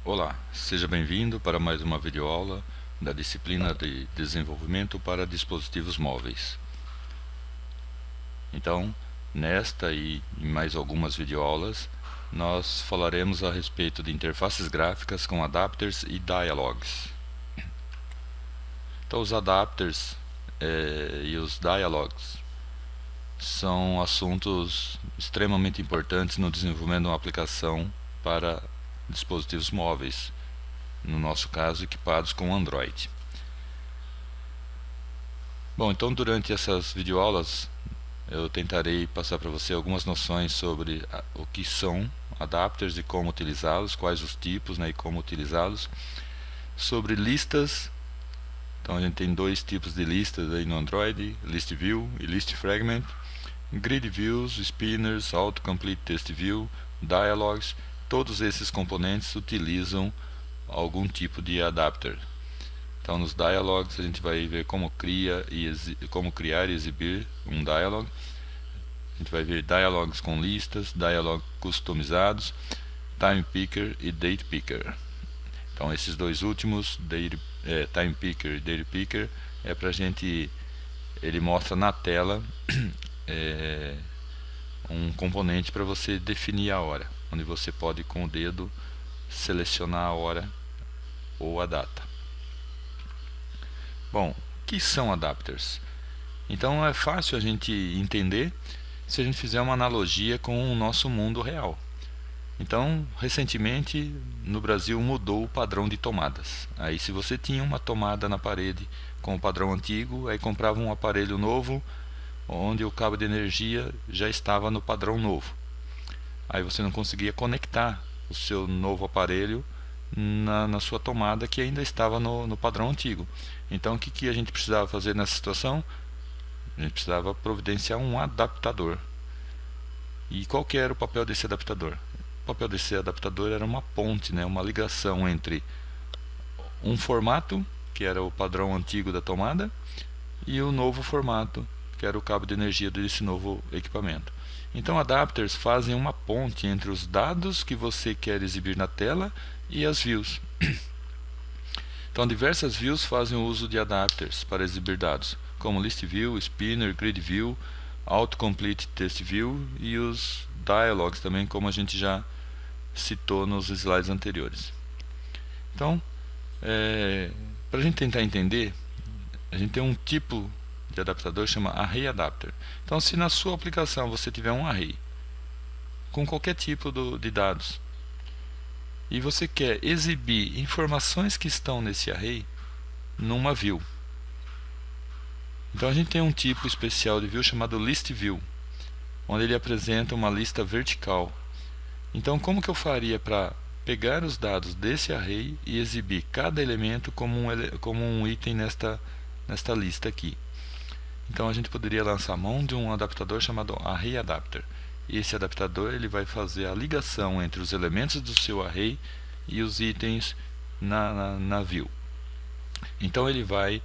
Olá, seja bem-vindo para mais uma videoaula da disciplina de Desenvolvimento para Dispositivos Móveis. Então, nesta e em mais algumas videoaulas, nós falaremos a respeito de interfaces gráficas com adapters e dialogs. Então, os adapters e os dialogs são assuntos extremamente importantes no desenvolvimento de uma aplicação para dispositivos móveis, no nosso caso equipados com Android. Bom, então durante essas videoaulas eu tentarei passar para você algumas noções sobre o que são adapters e como utilizá-los, quais os tipos, e como utilizá-los, sobre listas. Então a gente tem dois tipos de listas aí no Android, List View e List Fragment, Grid Views, Spinners, Autocomplete Text View, Dialogs. Todos esses componentes utilizam algum tipo de adapter. Então nos dialogs a gente vai ver como criar e exibir um dialog. A gente vai ver dialogs com listas, dialogs customizados, time picker e date picker. Então esses dois últimos, time picker e date picker, é para a gente, ele mostra na tela um componente para você definir a hora, onde você pode com o dedo selecionar a hora ou a data. Bom, o que são adapters? Então é fácil a gente entender se a gente fizer uma analogia com o nosso mundo real. Então, recentemente no Brasil mudou o padrão de tomadas. Aí se você tinha uma tomada na parede com o padrão antigo, aí comprava um aparelho novo, onde o cabo de energia já estava no padrão novo. Aí você não conseguia conectar o seu novo aparelho na sua tomada que ainda estava no padrão antigo. Então o que a gente precisava fazer nessa situação? A gente precisava providenciar um adaptador. E qual que era o papel desse adaptador? O papel desse adaptador era uma ponte, uma ligação entre um formato, que era o padrão antigo da tomada, e o novo formato, que era o cabo de energia desse novo equipamento. Então adapters fazem uma ponte entre os dados que você quer exibir na tela e as views. Então diversas views fazem o uso de adapters para exibir dados, como List View, Spinner, Grid View, Autocomplete Text View e os dialogs também, como a gente já citou nos slides anteriores. Então, para a gente tentar entender, a gente tem um tipo de adaptador que chama Array Adapter. Então, se na sua aplicação você tiver um array com qualquer tipo de dados e você quer exibir informações que estão nesse array numa view, então a gente tem um tipo especial de view chamado List View, onde ele apresenta uma lista vertical. Então como que eu faria para pegar os dados desse array e exibir cada elemento como um item nesta lista aqui? Então a gente poderia lançar mão de um adaptador chamado Array Adapter. E esse adaptador ele vai fazer a ligação entre os elementos do seu array e os itens na view. Então ele vai,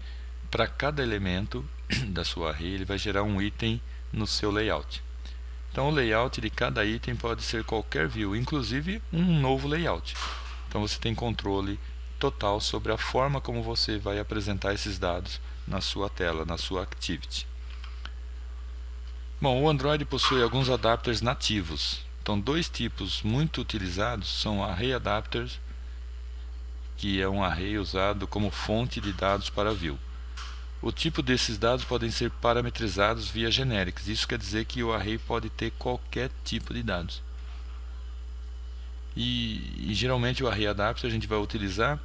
para cada elemento da sua array, ele vai gerar um item no seu layout. Então o layout de cada item pode ser qualquer view, inclusive um novo layout. Então você tem controle total sobre a forma como você vai apresentar esses dados na sua tela, na sua activity. Bom, o Android possui alguns adapters nativos. Então dois tipos muito utilizados são Array Adapters, que é um array usado como fonte de dados para view. O tipo desses dados podem ser parametrizados via generics. Isso quer dizer que o array pode ter qualquer tipo de dados. E geralmente o Array Adapter a gente vai utilizar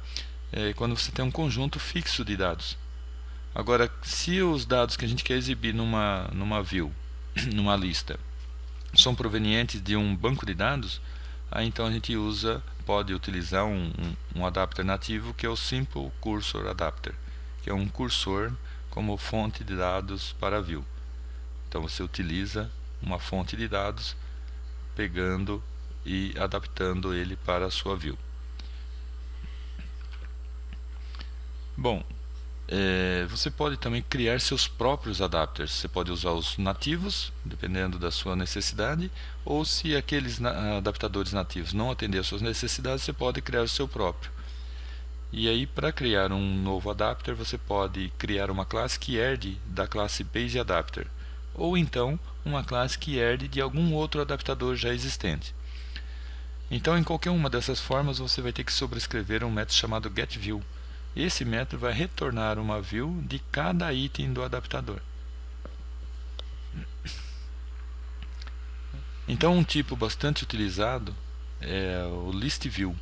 quando você tem um conjunto fixo de dados. Agora, se os dados que a gente quer exibir numa view, numa lista, são provenientes de um banco de dados, aí então a gente pode utilizar um adapter nativo que é o Simple Cursor Adapter, que é um cursor como fonte de dados para view. Então você utiliza uma fonte de dados pegando e adaptando ele para a sua view. Bom, Você pode também criar seus próprios adapters. Você pode usar os nativos, dependendo da sua necessidade, ou se aqueles adaptadores nativos não atenderem às suas necessidades, você pode criar o seu próprio. E aí, para criar um novo adapter, você pode criar uma classe que herde da classe BaseAdapter, ou então uma classe que herde de algum outro adaptador já existente. Então, em qualquer uma dessas formas, você vai ter que sobrescrever um método chamado getView. Esse método vai retornar uma view de cada item do adaptador. Então, um tipo bastante utilizado é o ListView.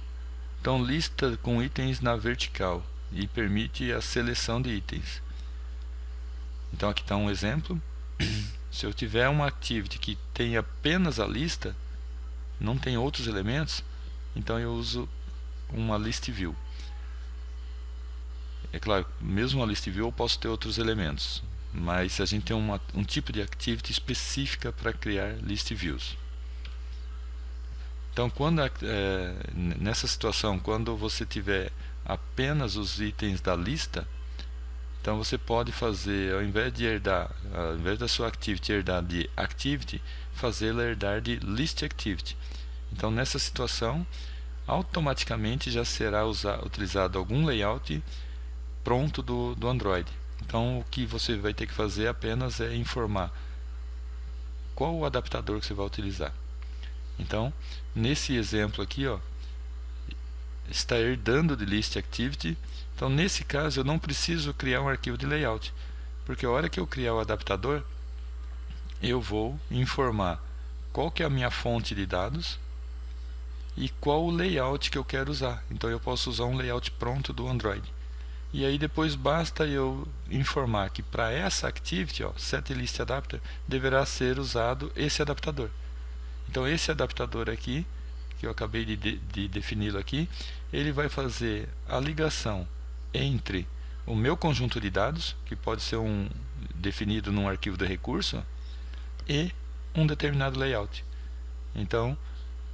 Então, lista com itens na vertical e permite a seleção de itens. Então, aqui está um exemplo. Se eu tiver uma activity que tem apenas a lista, não tem outros elementos, então eu uso uma ListView. É claro, mesmo uma ListView eu posso ter outros elementos, mas a gente tem um tipo de activity específica para criar ListViews. Então, nessa situação, quando você tiver apenas os itens da lista, então você pode fazer, ao invés da sua activity herdar de activity, fazê-la herdar de listActivity. Então, nessa situação, automaticamente já será utilizado algum layout pronto do Android. Então, o que você vai ter que fazer apenas é informar qual o adaptador que você vai utilizar. Então, nesse exemplo aqui, está herdando de listActivity. Então, nesse caso, eu não preciso criar um arquivo de layout, porque a hora que eu criar o adaptador, eu vou informar qual que é a minha fonte de dados e qual o layout que eu quero usar. Então, eu posso usar um layout pronto do Android. E aí depois basta eu informar que para essa activity, setListAdapter, deverá ser usado esse adaptador. Então esse adaptador aqui, que eu acabei de defini-lo aqui, ele vai fazer a ligação entre o meu conjunto de dados, que pode ser definido num arquivo de recurso, e um determinado layout. Então,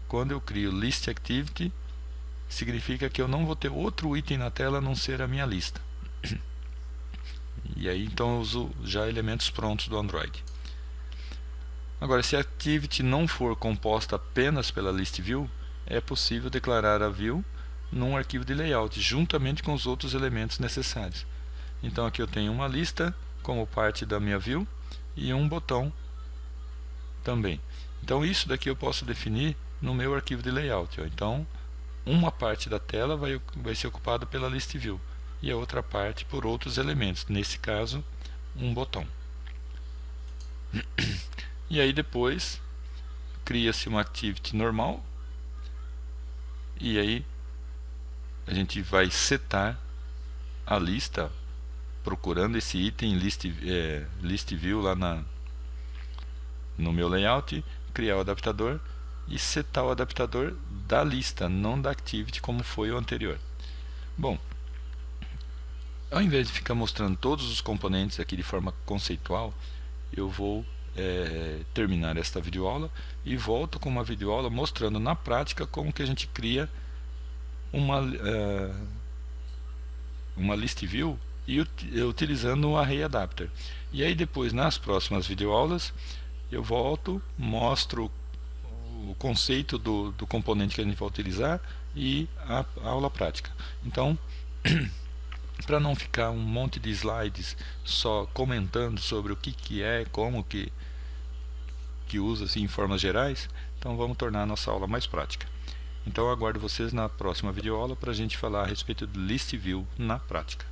quando eu crio listActivity, significa que eu não vou ter outro item na tela a não ser a minha lista. E aí então eu uso já elementos prontos do Android. Agora, se a activity não for composta apenas pela ListView, é possível declarar a view num arquivo de layout, juntamente com os outros elementos necessários. Então aqui eu tenho uma lista como parte da minha view e um botão também. Então isso daqui eu posso definir no meu arquivo de layout. Então, uma parte da tela vai ser ocupada pela ListView e a outra parte por outros elementos, nesse caso um botão. E aí depois cria-se uma activity normal e aí a gente vai setar a lista procurando esse item ListView lá no meu layout, criar o adaptador e setar o adaptador da lista, não da activity como foi o anterior. Bom, ao invés de ficar mostrando todos os componentes aqui de forma conceitual, eu vou terminar esta videoaula e volto com uma videoaula mostrando na prática como que a gente cria uma ListView e utilizando o ArrayAdapter. E aí depois, nas próximas videoaulas, eu volto, mostro o conceito do componente que a gente vai utilizar e a aula prática. Então, para não ficar um monte de slides só comentando sobre o que é, como que usa assim, em formas gerais, então vamos tornar a nossa aula mais prática. Então eu aguardo vocês na próxima videoaula para a gente falar a respeito do ListView na prática.